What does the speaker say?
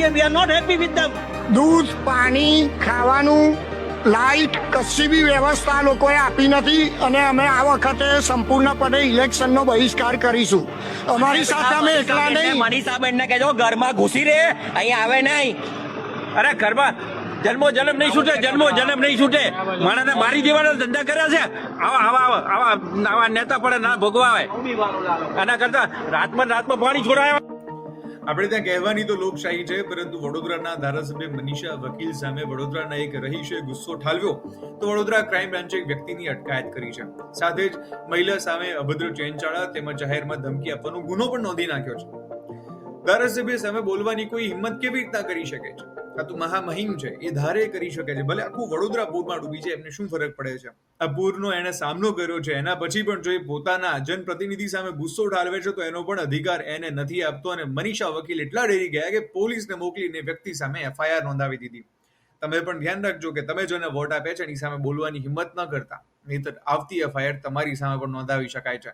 We are not happy with them. દૂધ, પાણી, ખાવાનું, લાઇટ કશી બી વ્યવસ્થા લોકોએ આપી નથી અને અમે આ વખતે સંપૂર્ણપણે ઇલેક્શનનો બહિષ્કાર કરીશું. અમારી સાથે અમે એકલા નહીં. મનીષાબેનને કહેજો ઘરમાં ઘૂસી રહે, અહીંયા આવે નહીં. અરે ઘરમાં જન્મો જન્મ નહીં છૂટે, જન્મો જન્મ નહીં છૂટે. માણસને મારી દેવાના ધંધા કર્યા છે. આવા નેતા પડે ના ભોગવાય. આના કરતા રાતમાં પાણી છોડાય. આપણે ત્યાં કહેવાની તો લોકશાહી છે, પરંતુ વડોદરાના ધારાસભ્ય મનીષા વકીલ સામે વડોદરાના એક રહીશે ગુસ્સો ઠાલવ્યો તો વડોદરા ક્રાઇમ બ્રાન્ચે એક વ્યક્તિની અટકાયત કરી છે. સાથે જ મહિલા સામે અભદ્ર ચેનચાળા તેમજ જાહેરમાં ધમકી આપવાનો ગુનો પણ નોંધી નાખ્યો છે. ધારાસભ્ય સામે બોલવાની કોઈ હિંમત કેવી રીતના કરી શકે છે? આ તો મહામહિમ છે, એ ધારે કરી શકે છે. ભલે આખું વડોદરા પૂરમાં ડૂબી છે, એમને શું ફરક પડે છે? આ પૂરનો એને સામનો કર્યો છે, એના પછી પણ જો એ પોતાના જનપ્રતિનિધિ સામે ગુસ્સો ઠાલવે છે તો એનો પણ અધિકાર એને નથી આપતો. અને મનીષા વકીલ એટલા ડરી ગયા કે પોલીસને મોકલીને વ્યક્તિ સામે FIR નોંધાવી દીધી. તમે પણ ધ્યાન રાખજો કે તમે જેને વોટ આપ્યા છે એની સામે બોલવાની હિંમત ન કરતા, નહીંતર આવતી FIR તમારી સામે પણ નોંધાવી શકાય છે.